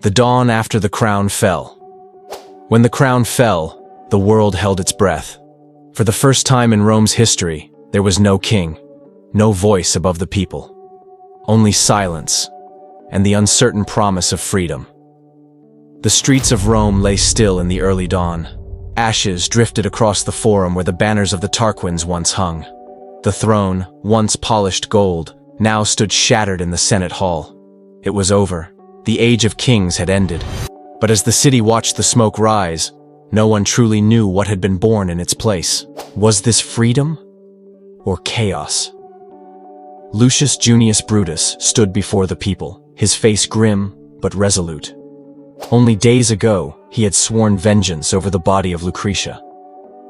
The dawn after the crown fell. When the crown fell, the world held its breath. For the first time in Rome's history, there was no king, no voice above the people. Only silence, and the uncertain promise of freedom. The streets of Rome lay still in the early dawn. Ashes drifted across the forum where the banners of the Tarquins once hung. The throne, once polished gold, now stood shattered in the Senate hall. It was over. The age of kings had ended. But as the city watched the smoke rise, no one truly knew what had been born in its place. Was this freedom or chaos? Lucius Junius Brutus stood before the people, his face grim but resolute. Only days ago, he had sworn vengeance over the body of Lucretia.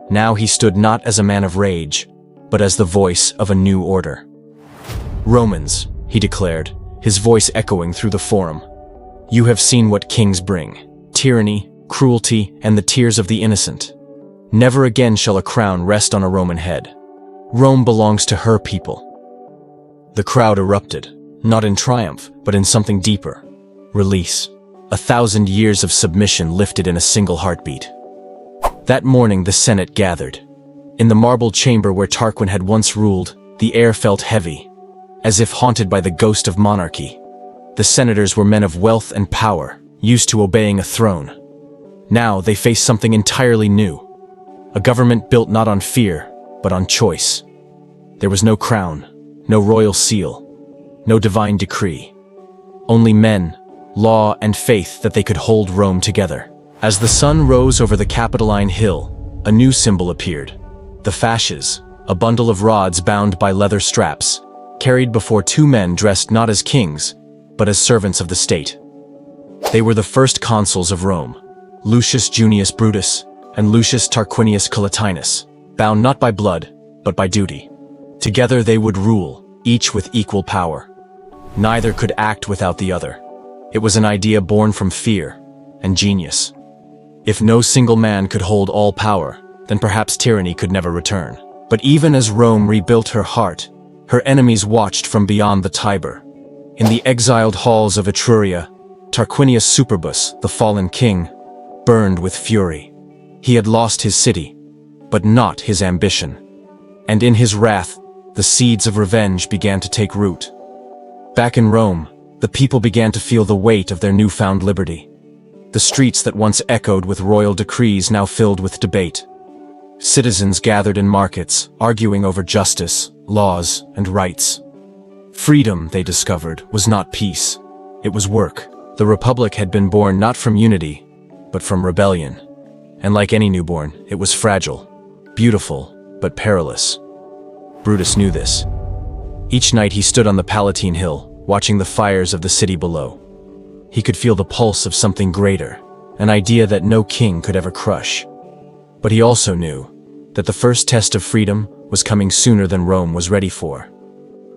Now he stood not as a man of rage, but as the voice of a new order. Romans, he declared, his voice echoing through the forum. You have seen what kings bring: tyranny, cruelty, and the tears of the innocent. Never again shall a crown rest on a Roman head. Rome belongs to her people. The crowd erupted, not in triumph, but in something deeper. Release. 1,000 years of submission lifted in a single heartbeat. That morning the Senate gathered. In the marble chamber where Tarquin had once ruled, the air felt heavy, as if haunted by the ghost of monarchy. The senators were men of wealth and power, used to obeying a throne. Now they faced something entirely new. A government built not on fear, but on choice. There was no crown, no royal seal, no divine decree. Only men, law, and faith that they could hold Rome together. As the sun rose over the Capitoline Hill, a new symbol appeared. The fasces, a bundle of rods bound by leather straps, carried before two men dressed not as kings, but as servants of the state. They were the first consuls of Rome, Lucius Junius Brutus and Lucius Tarquinius Collatinus, bound not by blood, but by duty. Together they would rule, each with equal power. Neither could act without the other. It was an idea born from fear and genius. If no single man could hold all power, then perhaps tyranny could never return. But even as Rome rebuilt her heart, her enemies watched from beyond the Tiber. In the exiled halls of Etruria, Tarquinius Superbus, the fallen king, burned with fury. He had lost his city, but not his ambition. And in his wrath, the seeds of revenge began to take root. Back in Rome, the people began to feel the weight of their newfound liberty. The streets that once echoed with royal decrees now filled with debate. Citizens gathered in markets, arguing over justice, laws, and rights. Freedom, they discovered, was not peace. It was work. The Republic had been born not from unity, but from rebellion. And like any newborn, it was fragile, beautiful, but perilous. Brutus knew this. Each night he stood on the Palatine Hill, watching the fires of the city below. He could feel the pulse of something greater, an idea that no king could ever crush. But he also knew that the first test of freedom was coming sooner than Rome was ready for.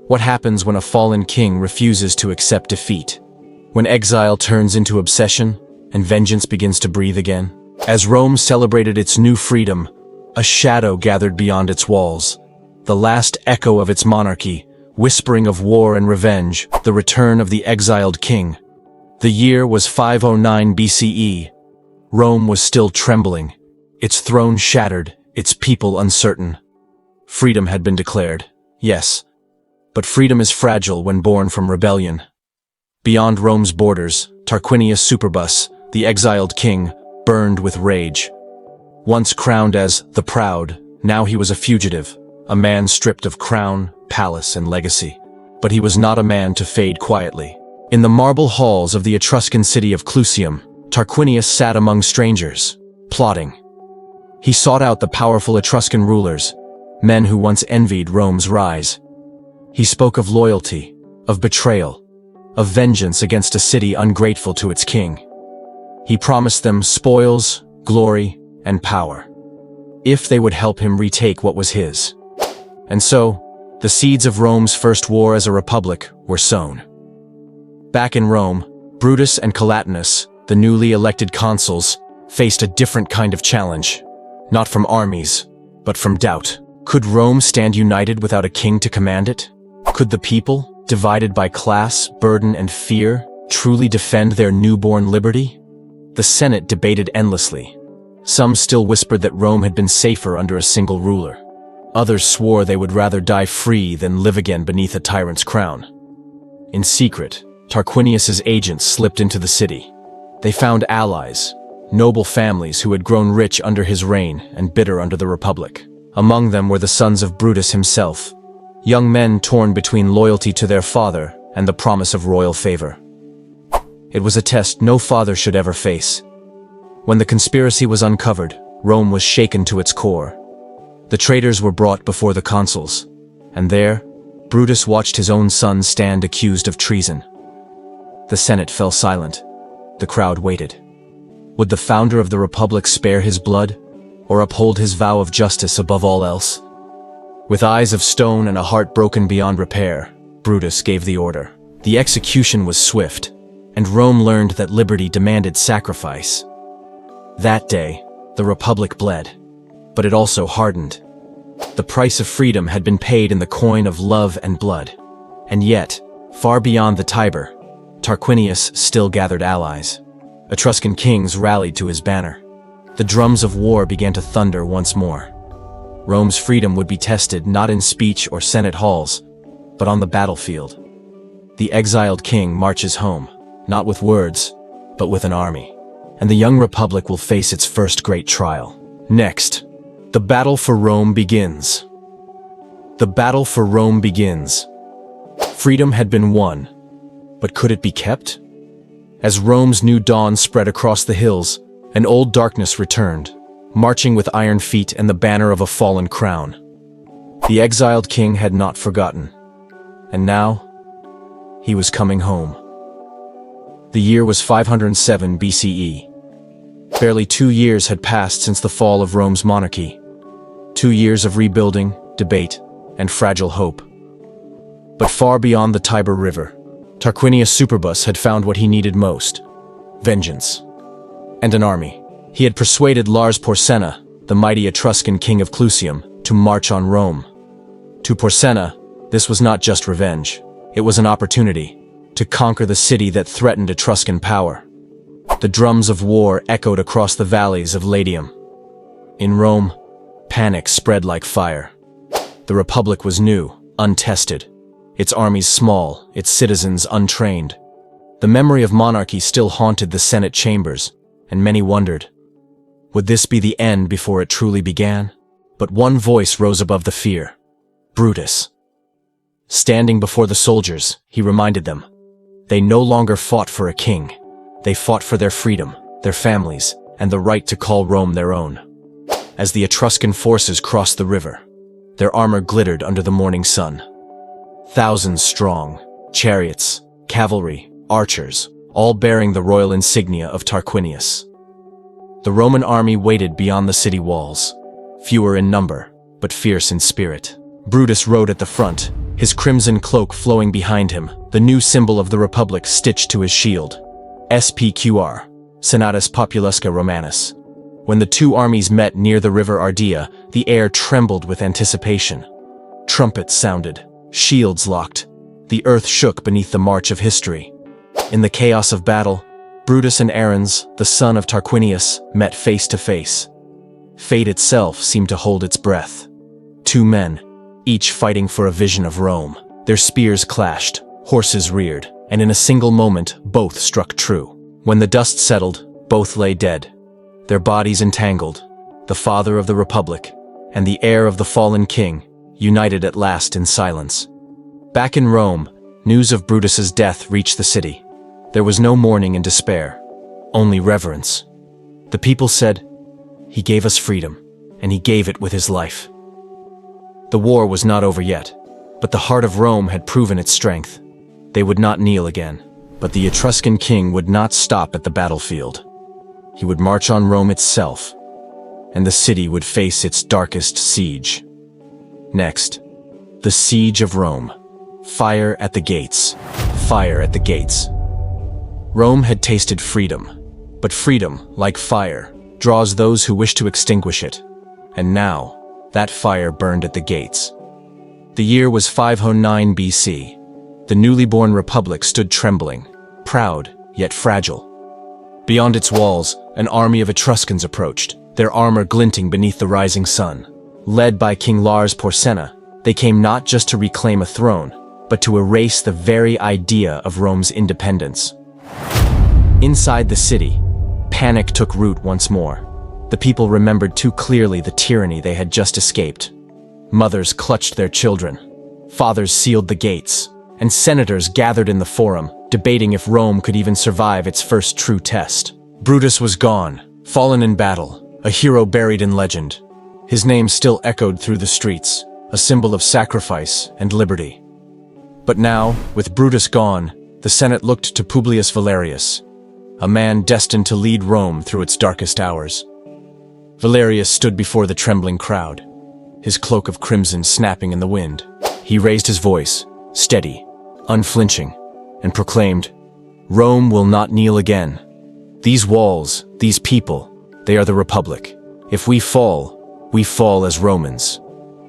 What happens when a fallen king refuses to accept defeat? When exile turns into obsession and vengeance begins to breathe again? As Rome celebrated its new freedom, a shadow gathered beyond its walls, the last echo of its monarchy, whispering of war and revenge, the return of the exiled king. The year was 509 BCE. Rome was still trembling, its throne shattered, its people uncertain. Freedom had been declared, yes, but freedom is fragile when born from rebellion. Beyond Rome's borders, Tarquinius Superbus, the exiled king, burned with rage. Once crowned as the Proud, now he was a fugitive, a man stripped of crown, palace, and legacy. But he was not a man to fade quietly. In the marble halls of the Etruscan city of Clusium, Tarquinius sat among strangers, plotting. He sought out the powerful Etruscan rulers, men who once envied Rome's rise. He spoke of loyalty, of betrayal, of vengeance against a city ungrateful to its king. He promised them spoils, glory, and power, if they would help him retake what was his. And so, the seeds of Rome's first war as a republic were sown. Back in Rome, Brutus and Collatinus, the newly elected consuls, faced a different kind of challenge. Not from armies, but from doubt. Could Rome stand united without a king to command it? Could the people, divided by class, burden, and fear, truly defend their newborn liberty? The Senate debated endlessly. Some still whispered that Rome had been safer under a single ruler. Others swore they would rather die free than live again beneath a tyrant's crown. In secret, Tarquinius's agents slipped into the city. They found allies, noble families who had grown rich under his reign and bitter under the Republic. Among them were the sons of Brutus himself, young men torn between loyalty to their father and the promise of royal favor. It was a test no father should ever face. When the conspiracy was uncovered, Rome was shaken to its core. The traitors were brought before the consuls, and there, Brutus watched his own son stand accused of treason. The Senate fell silent. The crowd waited. Would the founder of the Republic spare his blood, or uphold his vow of justice above all else? With eyes of stone and a heart broken beyond repair, Brutus gave the order. The execution was swift, and Rome learned that liberty demanded sacrifice. That day, the Republic bled, but it also hardened. The price of freedom had been paid in the coin of love and blood. And yet, far beyond the Tiber, Tarquinius still gathered allies. Etruscan kings rallied to his banner. The drums of war began to thunder once more. Rome's freedom would be tested not in speech or Senate halls, but on the battlefield. The exiled king marches home, not with words, but with an army. And the young Republic will face its first great trial. Next, the battle for Rome begins. The battle for Rome begins. Freedom had been won, but could it be kept? As Rome's new dawn spread across the hills, an old darkness returned, marching with iron feet and the banner of a fallen crown. The exiled king had not forgotten, and now, he was coming home. The year was 507 BCE. Barely 2 years had passed since the fall of Rome's monarchy. 2 years of rebuilding, debate, and fragile hope. But far beyond the Tiber River, Tarquinius Superbus had found what he needed most: vengeance. And an army. He had persuaded Lars Porsena, the mighty Etruscan king of Clusium, to march on Rome. To Porsena, this was not just revenge. It was an opportunity to conquer the city that threatened Etruscan power. The drums of war echoed across the valleys of Latium. In Rome, panic spread like fire. The Republic was new, untested. Its armies small, its citizens untrained. The memory of monarchy still haunted the Senate chambers, and many wondered, would this be the end before it truly began? But one voice rose above the fear: Brutus. Standing before the soldiers, he reminded them, they no longer fought for a king. They fought for their freedom, their families, and the right to call Rome their own. As the Etruscan forces crossed the river, their armor glittered under the morning sun. Thousands strong, chariots, cavalry, archers, all bearing the royal insignia of Tarquinius. The Roman army waited beyond the city walls, fewer in number, but fierce in spirit. Brutus rode at the front, his crimson cloak flowing behind him, the new symbol of the Republic stitched to his shield. SPQR, Senatus Populusca Romanus. When the two armies met near the river Ardea, the air trembled with anticipation. Trumpets sounded, shields locked. The earth shook beneath the march of history. In the chaos of battle, Brutus and Aruns, the son of Tarquinius, met face to face. Fate itself seemed to hold its breath. Two men, each fighting for a vision of Rome. Their spears clashed, horses reared, and in a single moment, both struck true. When the dust settled, both lay dead, their bodies entangled. The father of the Republic and the heir of the fallen king, united at last in silence. Back in Rome, news of Brutus's death reached the city. There was no mourning and despair, only reverence. The people said, he gave us freedom, and he gave it with his life. The war was not over yet, but the heart of Rome had proven its strength. They would not kneel again, but the Etruscan king would not stop at the battlefield. He would march on Rome itself, and the city would face its darkest siege. Next, the siege of Rome. Fire at the gates. Fire at the gates. Rome had tasted freedom, but freedom, like fire, draws those who wish to extinguish it. And now, that fire burned at the gates. The year was 509 BC. The newly born Republic stood trembling, proud yet fragile. Beyond its walls, an army of Etruscans approached, their armor glinting beneath the rising sun. Led by King Lars Porsena, they came not just to reclaim a throne, but to erase the very idea of Rome's independence. Inside the city, panic took root once more. The people remembered too clearly the tyranny they had just escaped. Mothers clutched their children, fathers sealed the gates, and senators gathered in the forum, debating if Rome could even survive its first true test. Brutus was gone, fallen in battle, a hero buried in legend. His name still echoed through the streets, a symbol of sacrifice and liberty. But now, with Brutus gone, the Senate looked to Publius Valerius, a man destined to lead Rome through its darkest hours. Valerius stood before the trembling crowd, his cloak of crimson snapping in the wind. He raised his voice, steady, unflinching, and proclaimed, "Rome will not kneel again. These walls, these people, they are the Republic. If we fall as Romans."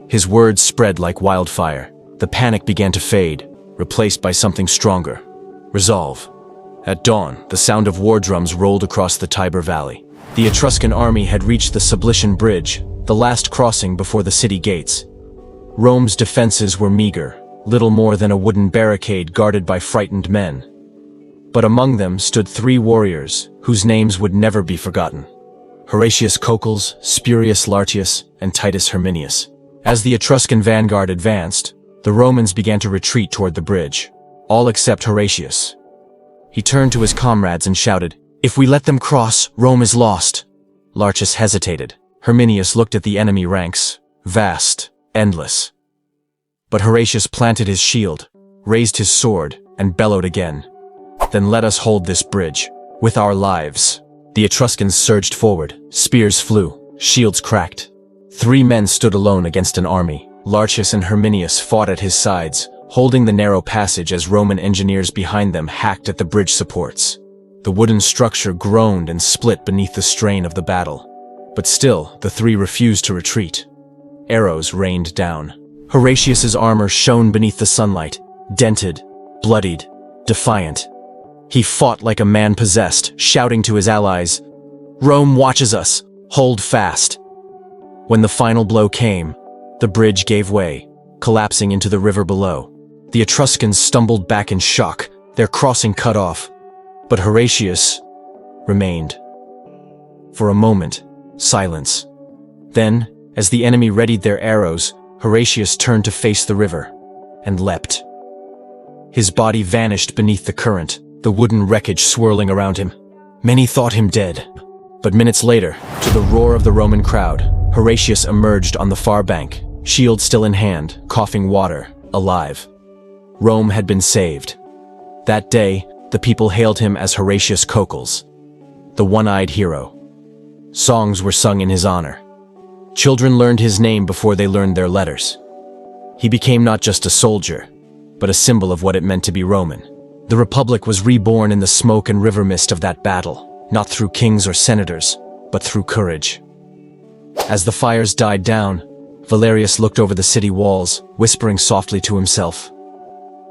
His words spread like wildfire. The panic began to fade, replaced by something stronger: resolve. At dawn, the sound of war drums rolled across the Tiber Valley. The Etruscan army had reached the Sublician Bridge, the last crossing before the city gates. Rome's defenses were meager, little more than a wooden barricade guarded by frightened men. But among them stood 3 warriors whose names would never be forgotten: Horatius Cocles, Spurius Lartius, and Titus Herminius. As the Etruscan vanguard advanced, the Romans began to retreat toward the bridge, all except Horatius. He turned to his comrades and shouted, "If we let them cross, Rome is lost." Lartius hesitated. Herminius looked at the enemy ranks, vast, endless. But Horatius planted his shield, raised his sword, and bellowed again, "Then let us hold this bridge, with our lives." The Etruscans surged forward, spears flew, shields cracked. 3 men stood alone against an army. Lartius and Herminius fought at his sides, holding the narrow passage as Roman engineers behind them hacked at the bridge supports. The wooden structure groaned and split beneath the strain of the battle. But still, the 3 refused to retreat. Arrows rained down. Horatius's armor shone beneath the sunlight, dented, bloodied, defiant. He fought like a man possessed, shouting to his allies, "Rome watches us! Hold fast!" When the final blow came, the bridge gave way, collapsing into the river below. The Etruscans stumbled back in shock, their crossing cut off. But Horatius remained. For a moment, silence. Then, as the enemy readied their arrows, Horatius turned to face the river, and leapt. His body vanished beneath the current, the wooden wreckage swirling around him. Many thought him dead. But minutes later, to the roar of the Roman crowd, Horatius emerged on the far bank, shield still in hand, coughing water, alive. Rome had been saved. That day, the people hailed him as Horatius Cocles, the one-eyed hero. Songs were sung in his honor. Children learned his name before they learned their letters. He became not just a soldier, but a symbol of what it meant to be Roman. The Republic was reborn in the smoke and river mist of that battle, not through kings or senators, but through courage. As the fires died down, Valerius looked over the city walls, whispering softly to himself.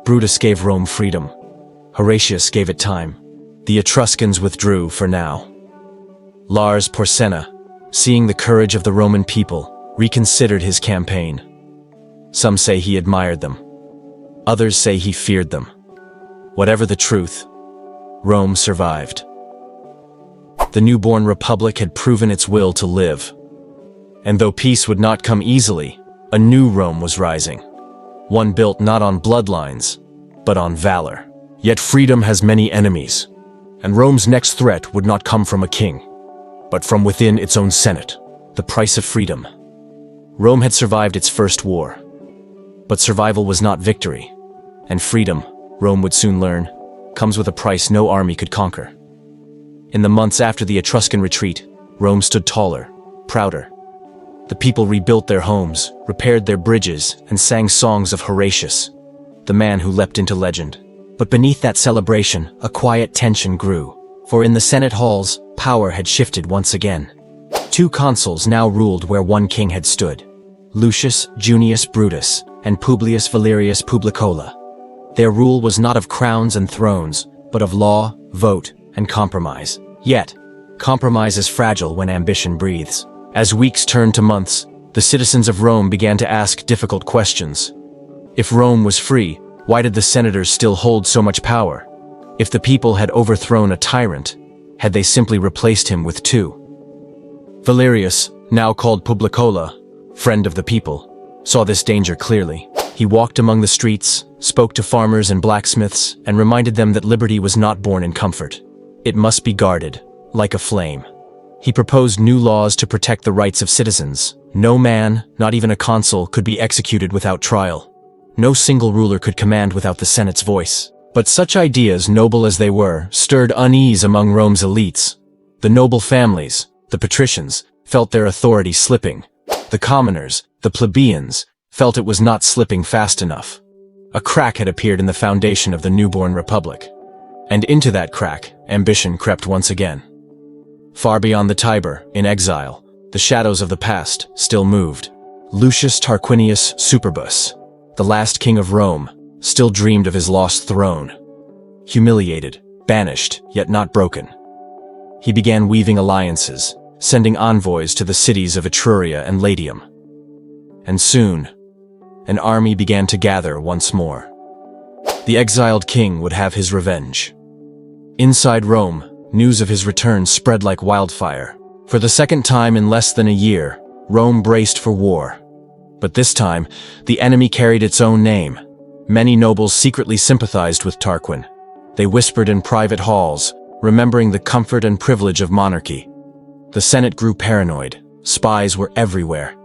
Brutus gave Rome freedom. Horatius gave it time. The Etruscans withdrew for now. Lars Porsena, seeing the courage of the Roman people, reconsidered his campaign. Some say he admired them. Others say he feared them. Whatever the truth, Rome survived. The newborn republic had proven its will to live. And though peace would not come easily, a new Rome was rising. One built not on bloodlines, but on valor. Yet freedom has many enemies, and Rome's next threat would not come from a king, but from within its own senate. The price of freedom. Rome had survived its first war. But survival was not victory, and freedom, Rome would soon learn, comes with a price no army could conquer. In the months after the Etruscan retreat, Rome stood taller, prouder. The people rebuilt their homes, repaired their bridges, and sang songs of Horatius, the man who leapt into legend. But beneath that celebration, a quiet tension grew, for in the Senate halls, power had shifted once again. 2 consuls now ruled where one king had stood: Lucius Junius Brutus and Publius Valerius Publicola. Their rule was not of crowns and thrones, but of law, vote, and compromise. Yet, compromise is fragile when ambition breathes. As weeks turned to months, the citizens of Rome began to ask difficult questions. If Rome was free, why did the senators still hold so much power? If the people had overthrown a tyrant, had they simply replaced him with two? Valerius, now called Publicola, friend of the people, saw this danger clearly. He walked among the streets, spoke to farmers and blacksmiths, and reminded them that liberty was not born in comfort. It must be guarded, like a flame. He proposed new laws to protect the rights of citizens. No man, not even a consul, could be executed without trial. No single ruler could command without the Senate's voice. But such ideas, noble as they were, stirred unease among Rome's elites. The noble families, the patricians, felt their authority slipping. The commoners, the plebeians, felt it was not slipping fast enough. A crack had appeared in the foundation of the newborn republic. And into that crack, ambition crept once again. Far beyond the Tiber, in exile, the shadows of the past still moved. Lucius Tarquinius Superbus, the last king of Rome, still dreamed of his lost throne. Humiliated, banished, yet not broken. He began weaving alliances, sending envoys to the cities of Etruria and Latium. And soon, an army began to gather once more. The exiled king would have his revenge. Inside Rome, news of his return spread like wildfire. For the second time in less than a year, Rome braced for war. But this time, the enemy carried its own name. Many nobles secretly sympathized with Tarquin. They whispered in private halls, remembering the comfort and privilege of monarchy. The Senate grew paranoid, spies were everywhere,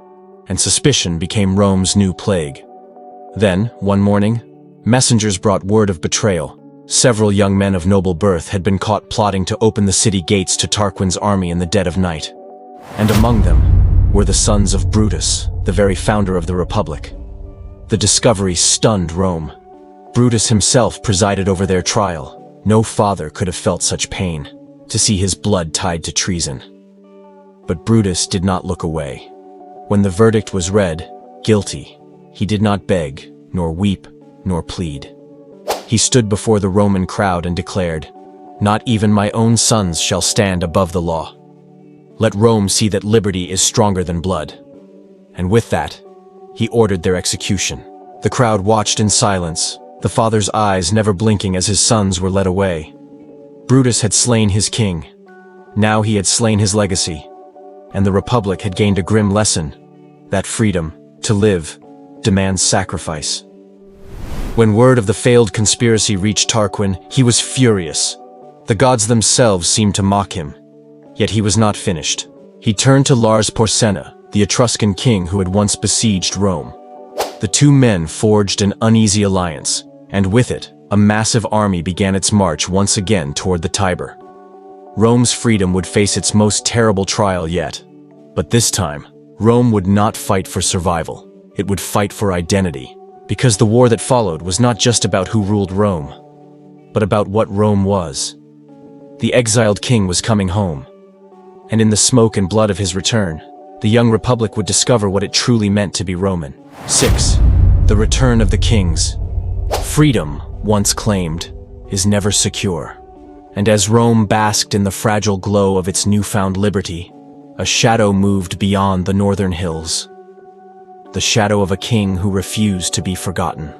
and suspicion became Rome's new plague. Then, one morning, messengers brought word of betrayal. Several young men of noble birth had been caught plotting to open the city gates to Tarquin's army in the dead of night. And among them were the sons of Brutus, the very founder of the Republic. The discovery stunned Rome. Brutus himself presided over their trial. No father could have felt such pain, to see his blood tied to treason. But Brutus did not look away. When the verdict was read, guilty, he did not beg, nor weep, nor plead. He stood before the Roman crowd and declared, "Not even my own sons shall stand above the law. Let Rome see that liberty is stronger than blood." And with that, he ordered their execution. The crowd watched in silence, the father's eyes never blinking as his sons were led away. Brutus had slain his king. Now he had slain his legacy. And the Republic had gained a grim lesson, that freedom, to live, demands sacrifice. When word of the failed conspiracy reached Tarquin, he was furious. The gods themselves seemed to mock him. Yet he was not finished. He turned to Lars Porsena, the Etruscan king who had once besieged Rome. The two men forged an uneasy alliance, and with it, a massive army began its march once again toward the Tiber. Rome's freedom would face its most terrible trial yet. But this time, Rome would not fight for survival. It would fight for identity. Because the war that followed was not just about who ruled Rome, but about what Rome was. The exiled king was coming home. And in the smoke and blood of his return, the young republic would discover what it truly meant to be Roman. 6. The return of the kings. Freedom, once claimed, is never secure. And as Rome basked in the fragile glow of its newfound liberty, a shadow moved beyond the northern hills. The shadow of a king who refused to be forgotten.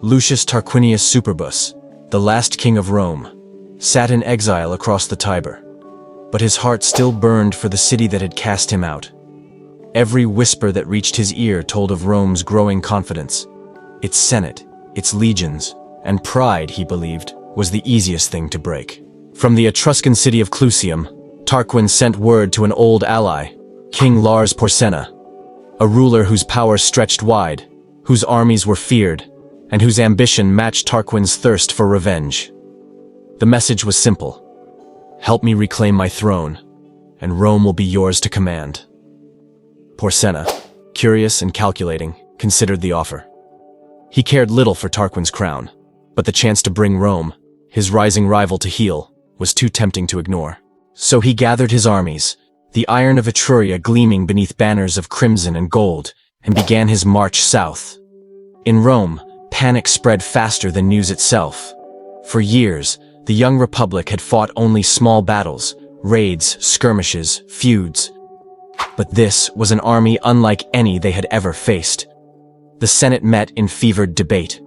Lucius Tarquinius Superbus, the last king of Rome, sat in exile across the Tiber. But his heart still burned for the city that had cast him out. Every whisper that reached his ear told of Rome's growing confidence. Its senate, its legions, and pride, he believed, was the easiest thing to break. From the Etruscan city of Clusium, Tarquin sent word to an old ally, King Lars Porsena, a ruler whose power stretched wide, whose armies were feared, and whose ambition matched Tarquin's thirst for revenge. The message was simple. Help me reclaim my throne, and Rome will be yours to command. Porsena, curious and calculating, considered the offer. He cared little for Tarquin's crown, but the chance to bring Rome, his rising rival, to heel, was too tempting to ignore. So he gathered his armies, the iron of Etruria gleaming beneath banners of crimson and gold, and began his march south. In Rome, panic spread faster than news itself. For years, The young republic had fought only small battles, raids, skirmishes, feuds. But this was an army unlike any they had ever faced. The Senate met in fevered debate.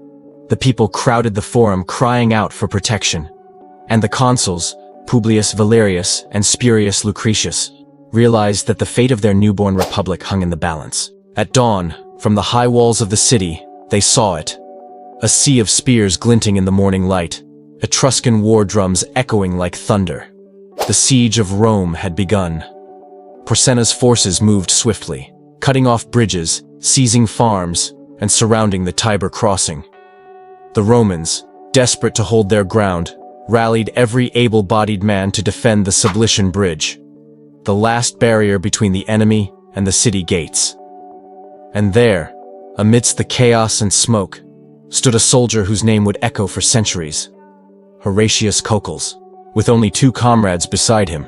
The people crowded the forum crying out for protection. And the consuls, Publius Valerius and Spurius Lucretius, realized that the fate of their newborn republic hung in the balance. At dawn, from the high walls of the city, they saw it. A sea of spears glinting in the morning light, Etruscan war drums echoing like thunder. The siege of Rome had begun. Porsenna's forces moved swiftly, cutting off bridges, seizing farms, and surrounding the Tiber crossing. The Romans, desperate to hold their ground, rallied every able-bodied man to defend the Sublician Bridge, the last barrier between the enemy and the city gates. And there, amidst the chaos and smoke, stood a soldier whose name would echo for centuries, Horatius Cocles. With only 2 comrades beside him,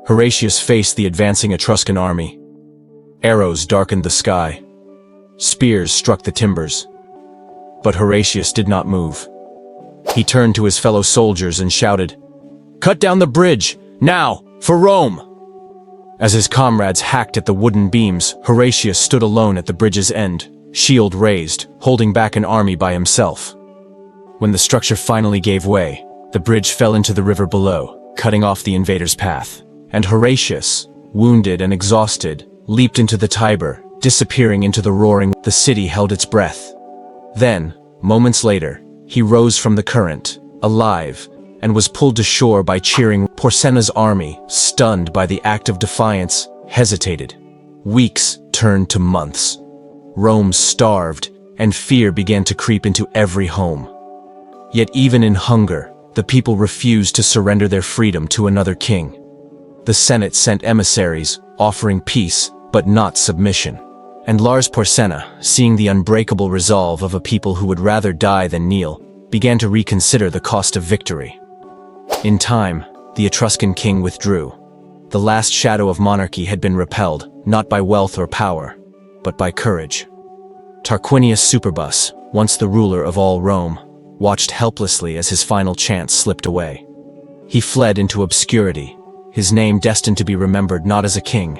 Horatius faced the advancing Etruscan army. Arrows darkened the sky. Spears struck the timbers. But Horatius did not move. He turned to his fellow soldiers and shouted, "Cut down the bridge, now, for Rome!" As his comrades hacked at the wooden beams, Horatius stood alone at the bridge's end, shield raised, holding back an army by himself. When the structure finally gave way, the bridge fell into the river below, cutting off the invaders' path. And Horatius, wounded and exhausted, leaped into the Tiber, disappearing into the roaring. The city held its breath. Then, moments later, he rose from the current, alive, and was pulled to shore by cheering. Porsenna's army, stunned by the act of defiance, hesitated. Weeks turned to months. Rome starved, and fear began to creep into every home. Yet even in hunger, the people refused to surrender their freedom to another king. The Senate sent emissaries, offering peace, but not submission. And Lars Porsenna, seeing the unbreakable resolve of a people who would rather die than kneel, began to reconsider the cost of victory. In time, the Etruscan king withdrew. The last shadow of monarchy had been repelled, not by wealth or power, but by courage. Tarquinius Superbus, once the ruler of all Rome, watched helplessly as his final chance slipped away. He fled into obscurity, his name destined to be remembered not as a king,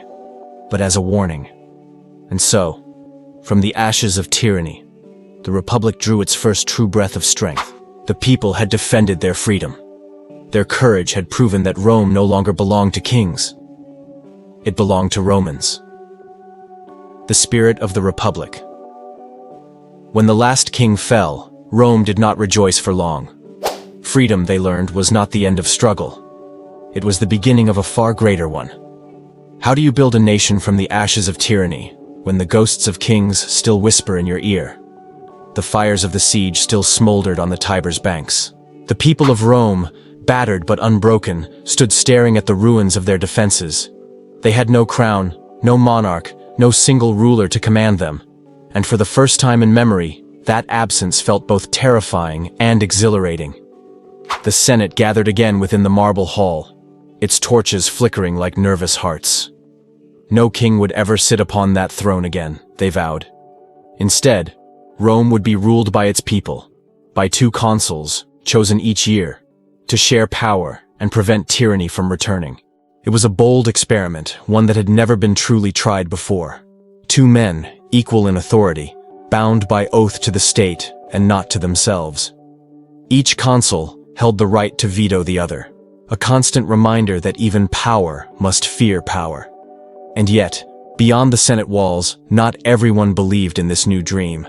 but as a warning. And so, from the ashes of tyranny, the Republic drew its first true breath of strength. The people had defended their freedom. Their courage had proven that Rome no longer belonged to kings. It belonged to Romans. The spirit of the Republic. When the last king fell, Rome did not rejoice for long. Freedom, they learned, was not the end of struggle. It was the beginning of a far greater one. How do you build a nation from the ashes of tyranny, when the ghosts of kings still whisper in your ear? The fires of the siege still smoldered on the Tiber's banks. The people of Rome, battered but unbroken, stood staring at the ruins of their defenses. They had no crown, no monarch, no single ruler to command them. And for the first time in memory, that absence felt both terrifying and exhilarating. The Senate gathered again within the marble hall, its torches flickering like nervous hearts. No king would ever sit upon that throne again, they vowed. Instead, Rome would be ruled by its people, by 2 consuls, chosen each year, to share power and prevent tyranny from returning. It was a bold experiment, one that had never been truly tried before. 2 men, equal in authority, bound by oath to the state and not to themselves. Each consul held the right to veto the other, a constant reminder that even power must fear power. And yet, beyond the Senate walls, not everyone believed in this new dream.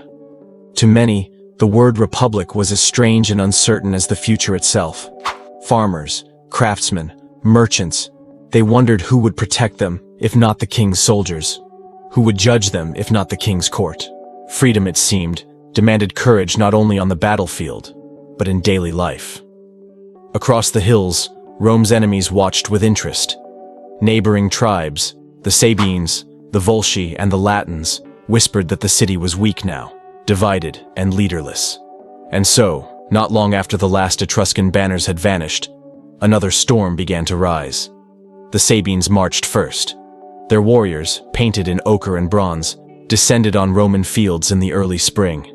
To many, the word republic was as strange and uncertain as the future itself. Farmers, craftsmen, merchants, they wondered who would protect them, if not the king's soldiers. Who would judge them, if not the king's court? Freedom, it seemed, demanded courage not only on the battlefield, but in daily life. Across the hills, Rome's enemies watched with interest. Neighboring tribes, the Sabines, the Volsci, and the Latins, whispered that the city was weak now, divided and leaderless. And so, not long after the last Etruscan banners had vanished, another storm began to rise. The Sabines marched first. Their warriors, painted in ochre and bronze, descended on Roman fields in the early spring.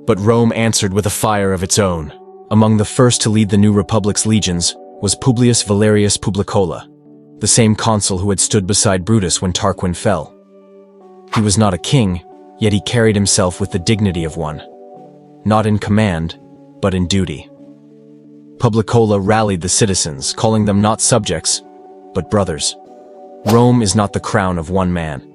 But Rome answered with a fire of its own. Among the first to lead the new Republic's legions was Publius Valerius Publicola, the same consul who had stood beside Brutus when Tarquin fell. He was not a king, yet he carried himself with the dignity of one, not in command, but in duty. Publicola rallied the citizens, calling them not subjects, but brothers. Rome is not the crown of one man.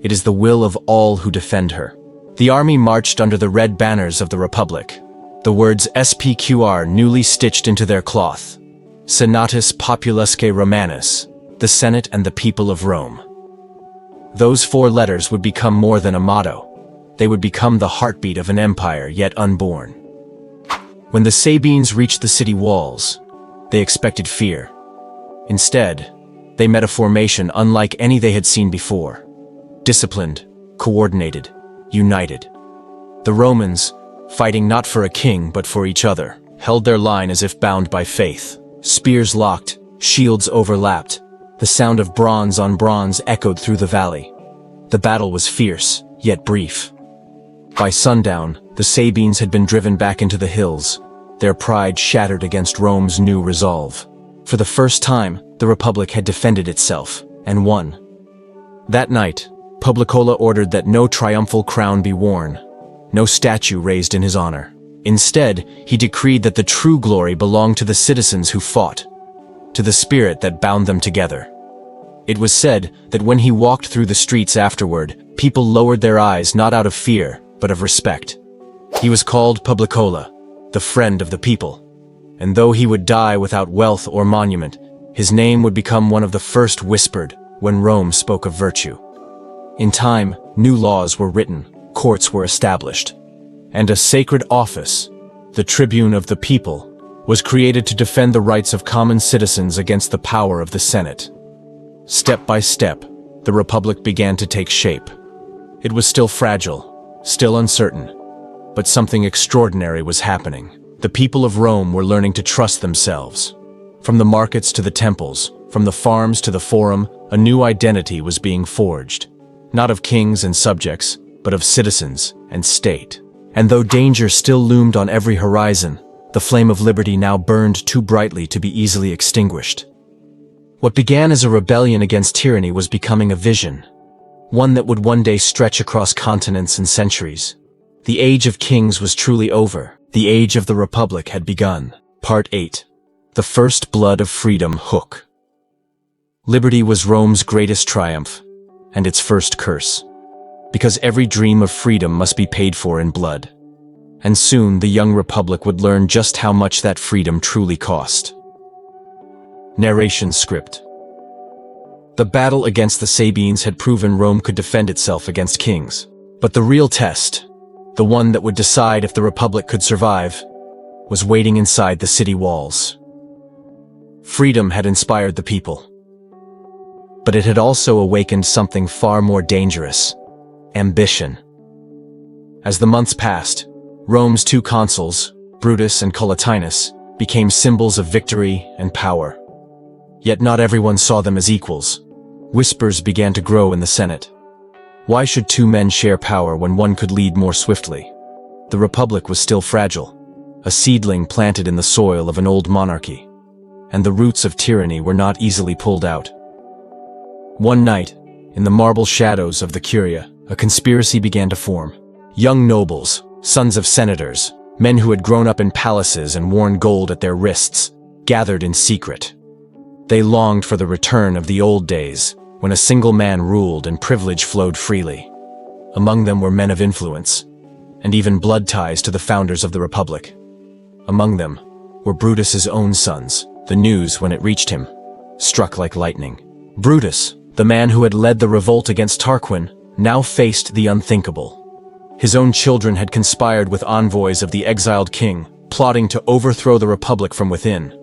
It is the will of all who defend her. The army marched under the red banners of the Republic, the words SPQR newly stitched into their cloth. Senatus Populusque Romanus, the Senate and the people of Rome. Those 4 letters would become more than a motto. They would become the heartbeat of an empire yet unborn. When the Sabines reached the city walls, they expected fear. Instead, they met a formation unlike any they had seen before. Disciplined, coordinated, united. The Romans, fighting not for a king but for each other, held their line as if bound by faith. Spears locked, shields overlapped. The sound of bronze on bronze echoed through the valley. The battle was fierce, yet brief. By sundown, the Sabines had been driven back into the hills, their pride shattered against Rome's new resolve. For the first time, the Republic had defended itself, and won. That night, Publicola ordered that no triumphal crown be worn, no statue raised in his honor. Instead, he decreed that the true glory belonged to the citizens who fought, to the spirit that bound them together. It was said that when he walked through the streets afterward, people lowered their eyes not out of fear, but of respect. He was called Publicola, the friend of the people. And though he would die without wealth or monument, his name would become one of the first whispered when Rome spoke of virtue. In time, new laws were written, courts were established, and a sacred office, the tribune of the people, was created to defend the rights of common citizens against the power of the Senate. Step by step, the Republic began to take shape. It was still fragile, still uncertain, but something extraordinary was happening. The people of Rome were learning to trust themselves. From the markets to the temples, from the farms to the forum, a new identity was being forged. Not of kings and subjects, but of citizens and state. And though danger still loomed on every horizon, the flame of liberty now burned too brightly to be easily extinguished. What began as a rebellion against tyranny was becoming a vision, one that would one day stretch across continents and centuries. The age of kings was truly over. The age of the Republic had begun. Part 8. The First Blood of Freedom Hook. Liberty was Rome's greatest triumph, and its first curse. Because every dream of freedom must be paid for in blood. And soon the young Republic would learn just how much that freedom truly cost. Narration script. The battle against the Sabines had proven Rome could defend itself against kings. But the real test, the one that would decide if the Republic could survive, was waiting inside the city walls. Freedom had inspired the people. But it had also awakened something far more dangerous: ambition. As the months passed, Rome's 2 consuls, Brutus and Collatinus, became symbols of victory and power. Yet not everyone saw them as equals. Whispers began to grow in the Senate. Why should 2 men share power when one could lead more swiftly? The Republic was still fragile, a seedling planted in the soil of an old monarchy, and the roots of tyranny were not easily pulled out. One night, in the marble shadows of the Curia, a conspiracy began to form. Young nobles, sons of senators, men who had grown up in palaces and worn gold at their wrists, gathered in secret. They longed for the return of the old days, when a single man ruled and privilege flowed freely. Among them were men of influence, and even blood ties to the founders of the Republic. Among them were Brutus's own sons. The news, when it reached him, struck like lightning. Brutus, the man who had led the revolt against Tarquin, now faced the unthinkable. His own children had conspired with envoys of the exiled king, plotting to overthrow the Republic from within.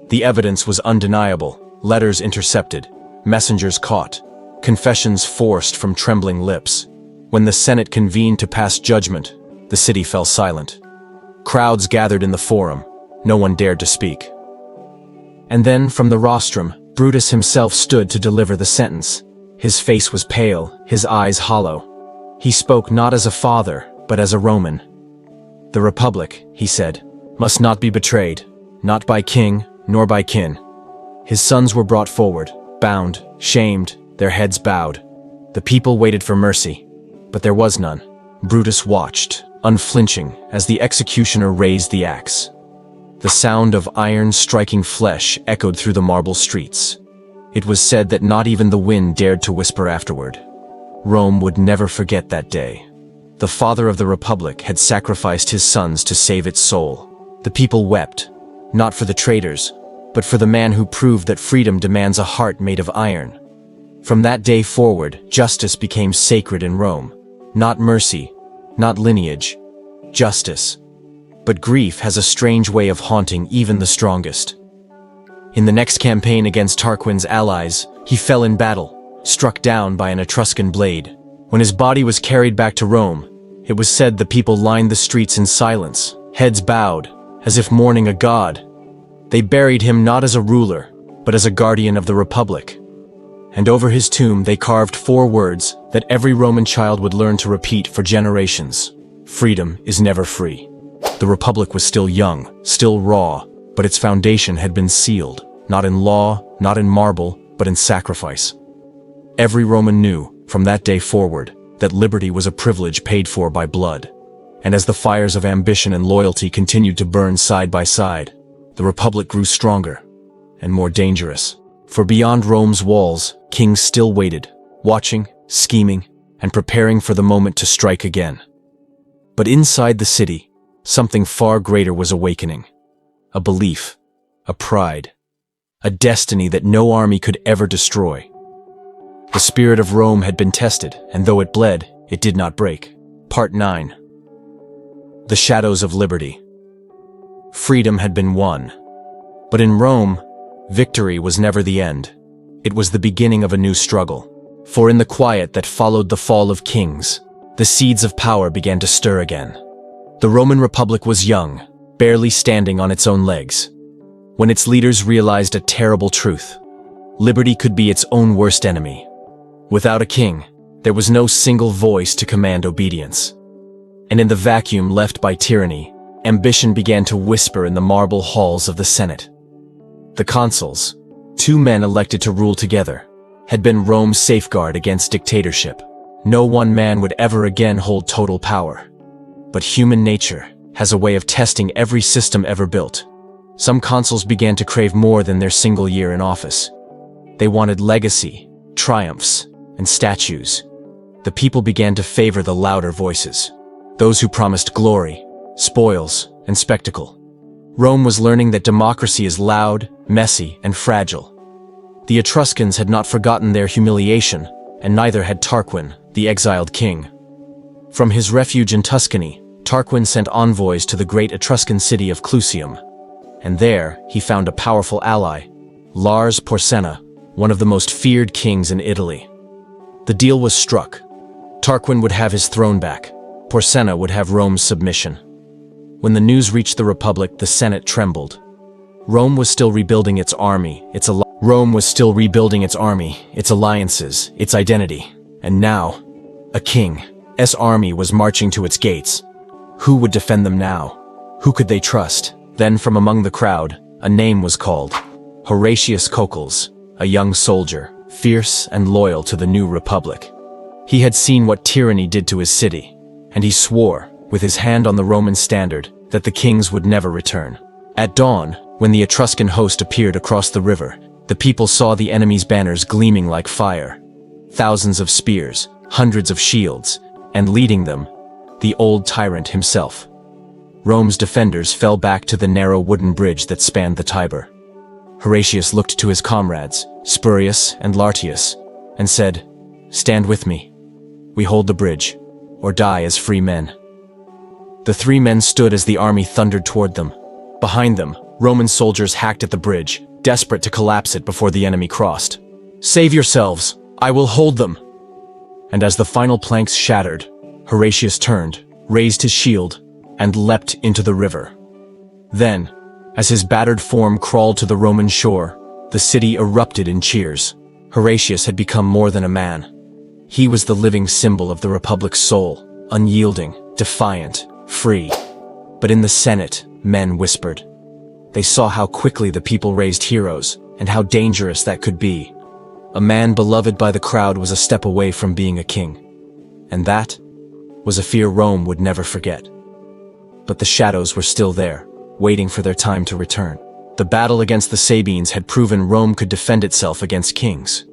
The evidence was undeniable: letters intercepted, messengers caught, confessions forced from trembling lips. When the Senate convened to pass judgment, the city fell silent. Crowds gathered in the forum. No one dared to speak. And then, from the rostrum, Brutus himself stood to deliver the sentence. His face was pale, his eyes hollow. He spoke not as a father, but as a Roman. "The Republic," he said, must not be betrayed, not by king, nor by kin. His sons were brought forward, bound, shamed, their heads bowed. The people waited for mercy, but there was none. Brutus watched, unflinching, as the executioner raised the axe. The sound of iron striking flesh echoed through the marble streets. It was said that not even the wind dared to whisper afterward. Rome would never forget that day. The father of the Republic had sacrificed his sons to save its soul. The people wept, not for the traitors, but for the man who proved that freedom demands a heart made of iron. From that day forward, justice became sacred in Rome. Not mercy, not lineage, justice. But grief has a strange way of haunting even the strongest. In the next campaign against Tarquin's allies, he fell in battle, struck down by an Etruscan blade. When his body was carried back to Rome, it was said the people lined the streets in silence, heads bowed, as if mourning a god. They buried him not as a ruler, but as a guardian of the Republic. And over his tomb they carved 4 words that every Roman child would learn to repeat for generations. Freedom is never free. The Republic was still young, still raw, but its foundation had been sealed, not in law, not in marble, but in sacrifice. Every Roman knew, from that day forward, that liberty was a privilege paid for by blood. And as the fires of ambition and loyalty continued to burn side by side, the Republic grew stronger and more dangerous. For beyond Rome's walls, kings still waited, watching, scheming, and preparing for the moment to strike again. But inside the city, something far greater was awakening. A belief, a pride, a destiny that no army could ever destroy. The spirit of Rome had been tested, and though it bled, it did not break. Part 9. The shadows of liberty. Freedom had been won. But in Rome, victory was never the end. It was the beginning of a new struggle. For in the quiet that followed the fall of kings, the seeds of power began to stir again. The Roman Republic was young, barely standing on its own legs, when its leaders realized a terrible truth. Liberty could be its own worst enemy. Without a king, there was no single voice to command obedience. And in the vacuum left by tyranny, ambition began to whisper in the marble halls of the Senate. The consuls, 2 men elected to rule together, had been Rome's safeguard against dictatorship. No one man would ever again hold total power. But human nature has a way of testing every system ever built. Some consuls began to crave more than their single year in office. They wanted legacy, triumphs, and statues. The people began to favor the louder voices, those who promised glory, spoils, and spectacle. Rome was learning that democracy is loud, messy, and fragile. The Etruscans had not forgotten their humiliation, and neither had Tarquin, the exiled king. From his refuge in Tuscany, Tarquin sent envoys to the great Etruscan city of Clusium, and there he found a powerful ally, Lars Porsena, one of the most feared kings in Italy. The deal was struck. Tarquin would have his throne back. Porsena would have Rome's submission. When the news reached the Republic, the Senate trembled. Rome was still rebuilding its army, its alliances, its identity. And now, a king's army was marching to its gates. Who would defend them now? Who could they trust? Then from among the crowd, a name was called. Horatius Cocles, a young soldier, fierce and loyal to the new Republic. He had seen what tyranny did to his city, and he swore, with his hand on the Roman standard, that the kings would never return. At dawn, when the Etruscan host appeared across the river, the people saw the enemy's banners gleaming like fire. Thousands of spears, hundreds of shields, and leading them, the old tyrant himself. Rome's defenders fell back to the narrow wooden bridge that spanned the Tiber. Horatius looked to his comrades, Spurius and Lartius, and said, "Stand with me. We hold the bridge, or die as free men." The 3 men stood as the army thundered toward them. Behind them, Roman soldiers hacked at the bridge, desperate to collapse it before the enemy crossed. "Save yourselves! I will hold them!" And as the final planks shattered, Horatius turned, raised his shield, and leapt into the river. Then, as his battered form crawled to the Roman shore, the city erupted in cheers. Horatius had become more than a man. He was the living symbol of the Republic's soul, unyielding, defiant, free. But in the Senate, men whispered. They saw how quickly the people raised heroes, and how dangerous that could be. A man beloved by the crowd was a step away from being a king. And that was a fear Rome would never forget. But the shadows were still there, waiting for their time to return. The battle against the Sabines had proven Rome could defend itself against kings.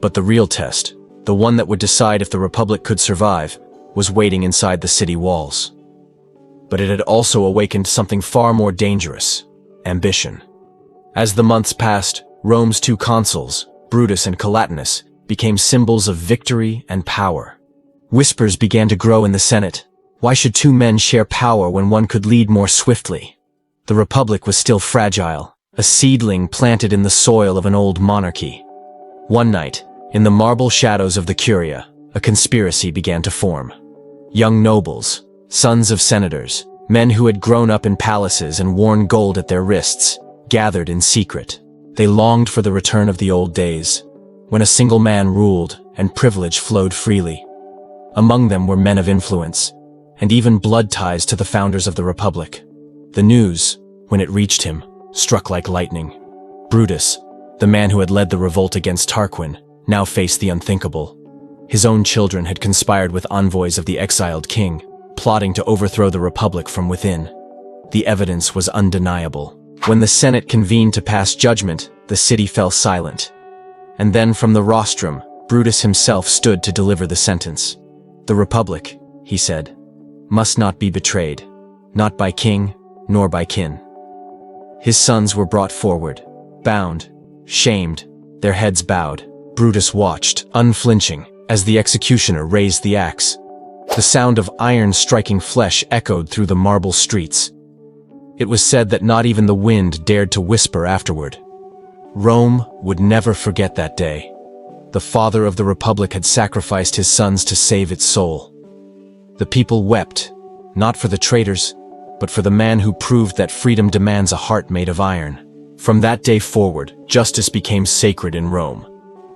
But the real test, the one that would decide if the Republic could survive, was waiting inside the city walls. But it had also awakened something far more dangerous: ambition. As the months passed, Rome's two consuls, Brutus and Collatinus, became symbols of victory and power. Whispers began to grow in the Senate. Why should two men share power when one could lead more swiftly? The Republic was still fragile, a seedling planted in the soil of an old monarchy. One night, in the marble shadows of the Curia, a conspiracy began to form. Young nobles, sons of senators, men who had grown up in palaces and worn gold at their wrists, gathered in secret. They longed for the return of the old days, when a single man ruled and privilege flowed freely. Among them were men of influence, and even blood ties to the founders of the Republic. The news, when it reached him, struck like lightning. Brutus, the man who had led the revolt against Tarquin, now faced the unthinkable. His own children had conspired with envoys of the exiled king, plotting to overthrow the Republic from within. The evidence was undeniable. When the Senate convened to pass judgment, the city fell silent. And then from the rostrum, Brutus himself stood to deliver the sentence. The Republic, he said, must not be betrayed, not by king, nor by kin. His sons were brought forward, bound, shamed, their heads bowed. Brutus watched, unflinching, as the executioner raised the axe. The sound of iron striking flesh echoed through the marble streets. It was said that not even the wind dared to whisper afterward. Rome would never forget that day. The father of the Republic had sacrificed his sons to save its soul. The people wept, not for the traitors, but for the man who proved that freedom demands a heart made of iron. From that day forward, justice became sacred in Rome.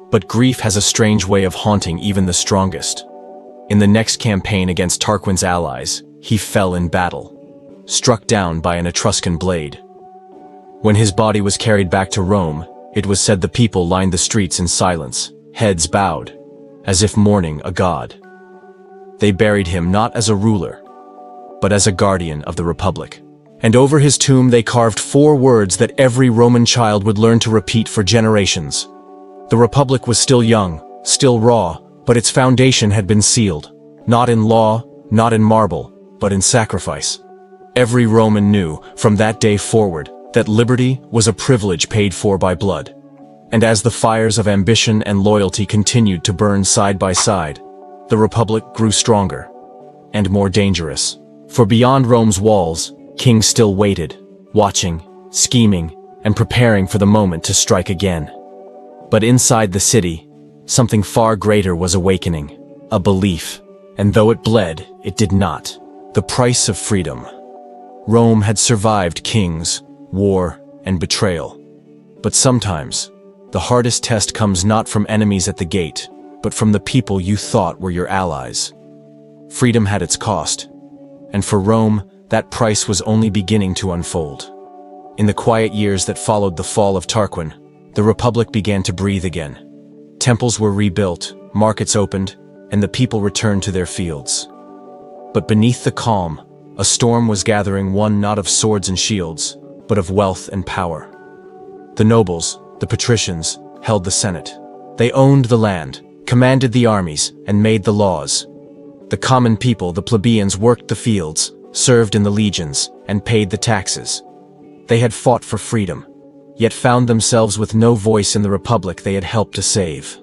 But grief has a strange way of haunting even the strongest. In the next campaign against Tarquin's allies, he fell in battle, struck down by an Etruscan blade. When his body was carried back to Rome, it was said the people lined the streets in silence, heads bowed, as if mourning a god. They buried him not as a ruler, but as a guardian of the Republic. And over his tomb they carved 4 words that every Roman child would learn to repeat for generations. The Republic was still young, still raw, but its foundation had been sealed, not in law, not in marble, but in sacrifice. Every Roman knew, from that day forward, that liberty was a privilege paid for by blood. And as the fires of ambition and loyalty continued to burn side by side, the Republic grew stronger and more dangerous. For beyond Rome's walls, kings still waited, watching, scheming, and preparing for the moment to strike again. But inside the city, something far greater was awakening, a belief, and though it bled, it did not. The price of freedom. Rome had survived kings, war, and betrayal. But sometimes, the hardest test comes not from enemies at the gate, but from the people you thought were your allies. Freedom had its cost, and for Rome, that price was only beginning to unfold. In the quiet years that followed the fall of Tarquin, the Republic began to breathe again. Temples were rebuilt, markets opened, and the people returned to their fields. But beneath the calm, a storm was gathering, one not of swords and shields, but of wealth and power. The nobles, the patricians, held the Senate. They owned the land, commanded the armies, and made the laws. The common people, the plebeians, worked the fields, served in the legions, and paid the taxes. They had fought for freedom, yet found themselves with no voice in the Republic they had helped to save.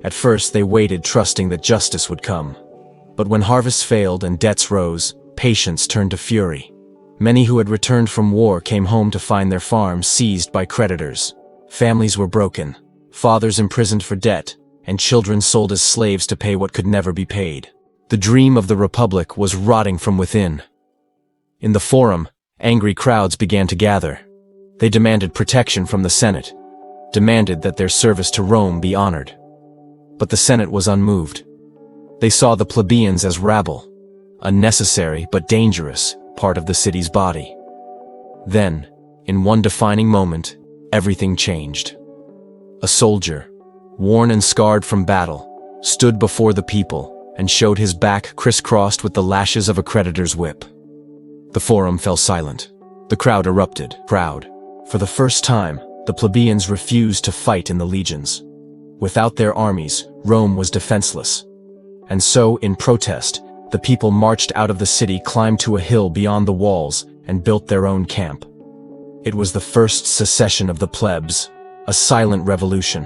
At first they waited, trusting that justice would come. But when harvests failed and debts rose, patience turned to fury. Many who had returned from war came home to find their farms seized by creditors. Families were broken, fathers imprisoned for debt, and children sold as slaves to pay what could never be paid. The dream of the Republic was rotting from within. In the Forum, angry crowds began to gather. They demanded protection from the Senate, demanded that their service to Rome be honored. But the Senate was unmoved. They saw the plebeians as rabble, a necessary but dangerous part of the city's body. Then, in one defining moment, everything changed. A soldier, worn and scarred from battle, stood before the people and showed his back crisscrossed with the lashes of a creditor's whip. The forum fell silent. The crowd erupted, proud. For the first time, the plebeians refused to fight in the legions. Without their armies, Rome was defenseless. And so, in protest, the people marched out of the city, climbed to a hill beyond the walls, and built their own camp. It was the first secession of the plebs, a silent revolution.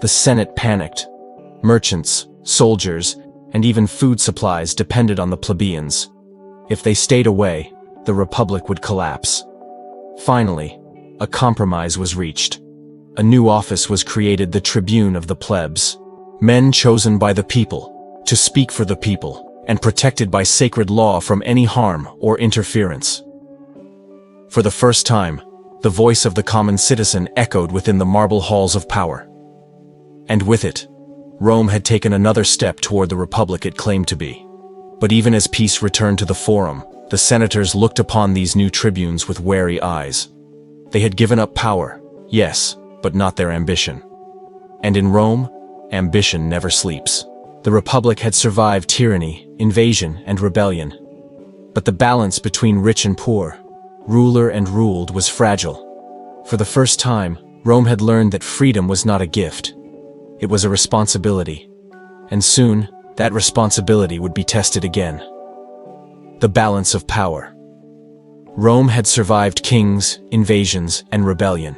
The Senate panicked. Merchants, soldiers, and even food supplies depended on the plebeians. If they stayed away, the republic would collapse. Finally, a compromise was reached. A new office was created, the tribune of the plebs. Men chosen by the people, to speak for the people, and protected by sacred law from any harm or interference. For the first time, the voice of the common citizen echoed within the marble halls of power. And with it, Rome had taken another step toward the republic it claimed to be. But even as peace returned to the forum, the senators looked upon these new tribunes with wary eyes. They had given up power, yes, but not their ambition. And in Rome, ambition never sleeps. The republic had survived tyranny, invasion, and rebellion. But the balance between rich and poor, ruler and ruled, was fragile. For the first time, Rome had learned that freedom was not a gift. It was a responsibility. And soon, that responsibility would be tested again. The balance of power. Rome had survived kings, invasions, and rebellion.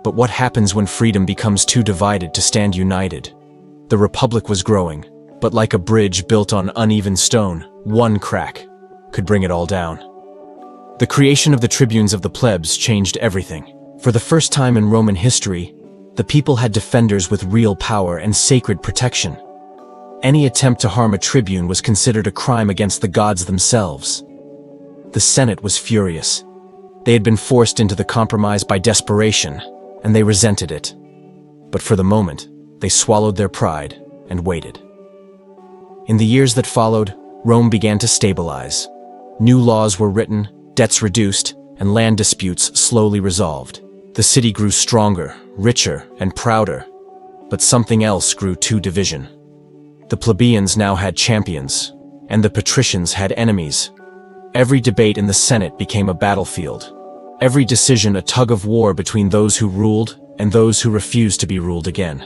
But what happens when freedom becomes too divided to stand united? The republic was growing, but like a bridge built on uneven stone, one crack could bring it all down. The creation of the tribunes of the plebs changed everything. For the first time in Roman history, the people had defenders with real power and sacred protection. Any attempt to harm a tribune was considered a crime against the gods themselves. The Senate was furious. They had been forced into the compromise by desperation, and they resented it. But for the moment, they swallowed their pride and waited. In the years that followed, Rome began to stabilize. New laws were written, debts reduced, and land disputes slowly resolved. The city grew stronger, richer, and prouder. But something else grew too: division. The plebeians now had champions, and the patricians had enemies. Every debate in the Senate became a battlefield. Every decision a tug-of-war between those who ruled and those who refused to be ruled again.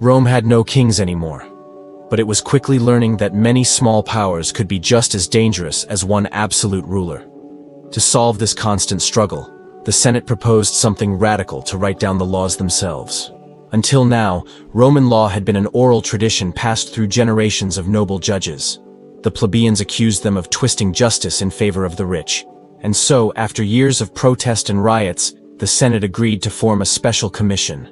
Rome had no kings anymore, but it was quickly learning that many small powers could be just as dangerous as one absolute ruler. To solve this constant struggle, the Senate proposed something radical: to write down the laws themselves. Until now, Roman law had been an oral tradition passed through generations of noble judges. The plebeians accused them of twisting justice in favor of the rich. And so, after years of protest and riots, the Senate agreed to form a special commission.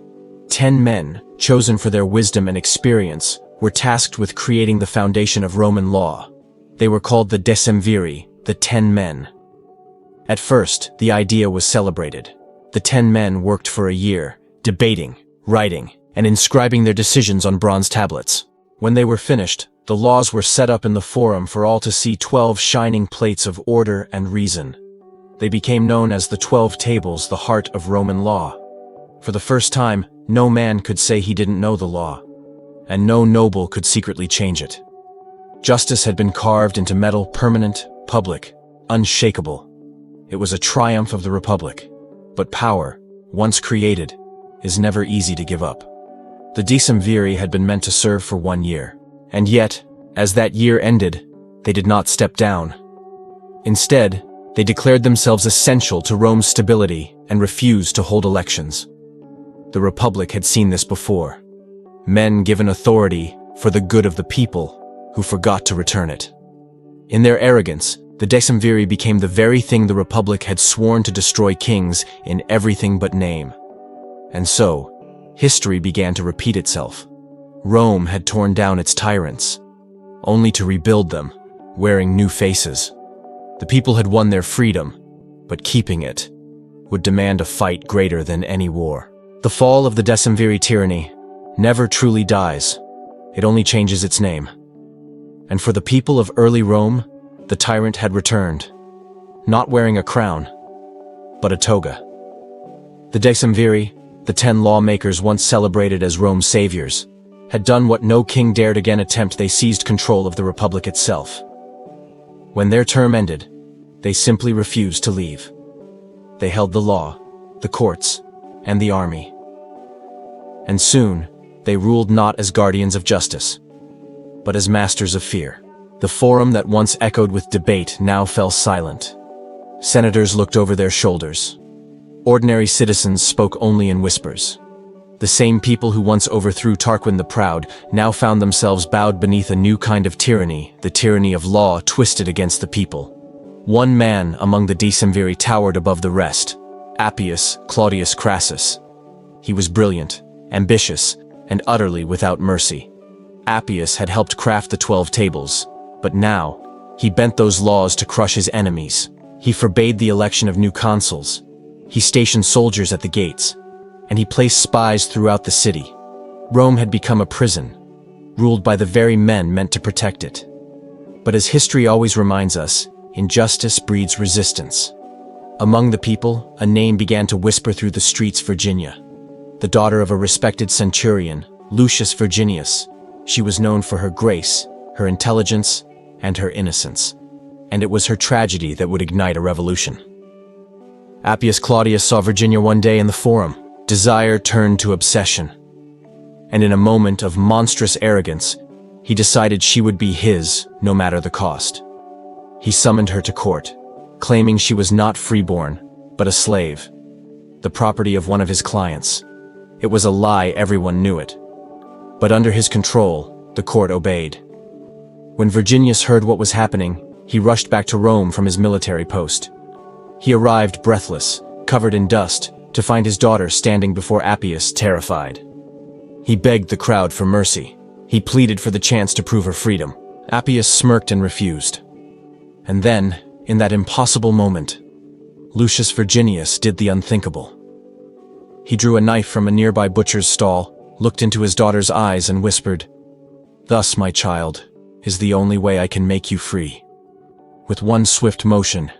10 men, chosen for their wisdom and experience, were tasked with creating the foundation of Roman law. They were called the Decemviri, the 10 men. At first, the idea was celebrated. The 10 men worked for a year, debating, writing, and inscribing their decisions on bronze tablets. When they were finished, the laws were set up in the forum for all to see: 12 shining plates of order and reason. They became known as the 12 tables, the heart of Roman law. For the first time, no man could say he didn't know the law, and no noble could secretly change it. Justice had been carved into metal, permanent, public, unshakable. It was a triumph of the republic. But power, once created, is never easy to give up. The Decemviri had been meant to serve for 1 year. And yet, as that year ended, they did not step down. Instead, they declared themselves essential to Rome's stability and refused to hold elections. The Republic had seen this before. Men given authority for the good of the people who forgot to return it. In their arrogance, the Decemviri became the very thing the Republic had sworn to destroy: kings in everything but name. And so, history began to repeat itself. Rome had torn down its tyrants, only to rebuild them, wearing new faces. The people had won their freedom, but keeping it would demand a fight greater than any war. The fall of the Decemviri tyranny never truly dies. It only changes its name. And for the people of early Rome, the tyrant had returned, not wearing a crown, but a toga. The Decemviri, the 10 lawmakers once celebrated as Rome's saviors, had done what no king dared again attempt. They seized control of the republic itself. When their term ended, they simply refused to leave. They held the law, the courts, and the army. And soon, they ruled not as guardians of justice, but as masters of fear. The forum that once echoed with debate now fell silent. Senators looked over their shoulders. Ordinary citizens spoke only in whispers. The same people who once overthrew Tarquin the Proud now found themselves bowed beneath a new kind of tyranny, the tyranny of law twisted against the people. One man among the Decemviri towered above the rest, Appius Claudius Crassus. He was brilliant, ambitious, and utterly without mercy. Appius had helped craft the 12 tables, but now, he bent those laws to crush his enemies. He forbade the election of new consuls. He stationed soldiers at the gates, and he placed spies throughout the city. Rome had become a prison, ruled by the very men meant to protect it. But as history always reminds us, injustice breeds resistance. Among the people, a name began to whisper through the streets: Virginia. The daughter of a respected centurion, Lucius Virginius. She was known for her grace, her intelligence, and her innocence. And it was her tragedy that would ignite a revolution. Appius Claudius saw Virginia one day in the Forum. Desire turned to obsession. And in a moment of monstrous arrogance, he decided she would be his, no matter the cost. He summoned her to court, claiming she was not freeborn, but a slave, the property of one of his clients. It was a lie, everyone knew it. But under his control, the court obeyed. When Virginius heard what was happening, he rushed back to Rome from his military post. He arrived breathless, covered in dust, to find his daughter standing before Appius, terrified. He begged the crowd for mercy. He pleaded for the chance to prove her freedom. Appius smirked and refused. And then, in that impossible moment, Lucius Virginius did the unthinkable. He drew a knife from a nearby butcher's stall, looked into his daughter's eyes and whispered, "Thus, my child, is the only way I can make you free." With one swift motion,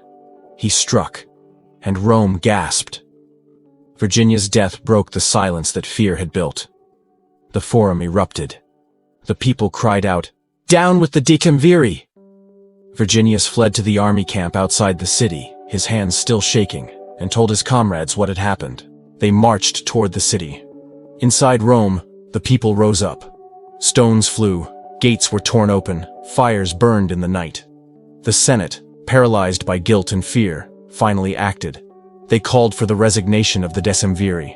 he struck, and Rome gasped. Virginia's death broke the silence that fear had built. The Forum erupted. The people cried out, "Down with the Decemviri!" Virginius fled to the army camp outside the city, his hands still shaking, and told his comrades what had happened. They marched toward the city. Inside Rome, the people rose up. Stones flew, gates were torn open, fires burned in the night. The Senate, paralyzed by guilt and fear, finally acted. They called for the resignation of the Decemviri.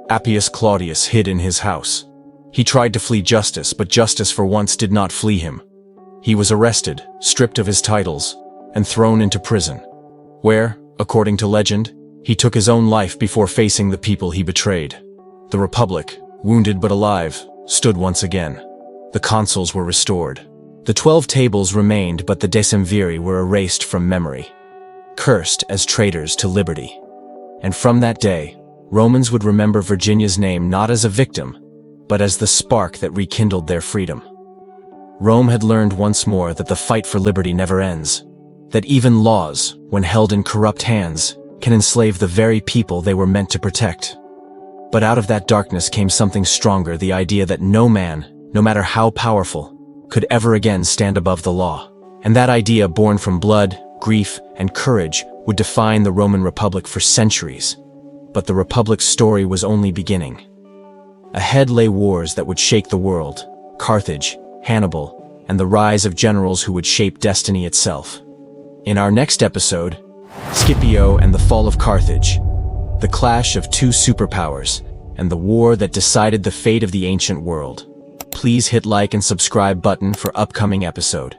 Appius Claudius hid in his house. He tried to flee justice, but justice for once did not flee him. He was arrested, stripped of his titles, and thrown into prison, where, according to legend, he took his own life before facing the people he betrayed. The Republic, wounded but alive, stood once again. The consuls were restored. The 12 tables remained, but the Decemviri were erased from memory, cursed as traitors to liberty. And from that day, Romans would remember Virginia's name not as a victim, but as the spark that rekindled their freedom. Rome had learned once more that the fight for liberty never ends, that even laws, when held in corrupt hands, can enslave the very people they were meant to protect. But out of that darkness came something stronger, the idea that no man, no matter how powerful, could ever again stand above the law. And that idea, born from blood, grief, and courage, would define the Roman Republic for centuries. But the Republic's story was only beginning. Ahead lay wars that would shake the world: Carthage, Hannibal, and the rise of generals who would shape destiny itself. In our next episode, Scipio and the fall of Carthage, the clash of two superpowers, and the war that decided the fate of the ancient world. Please hit like and subscribe button for upcoming episode.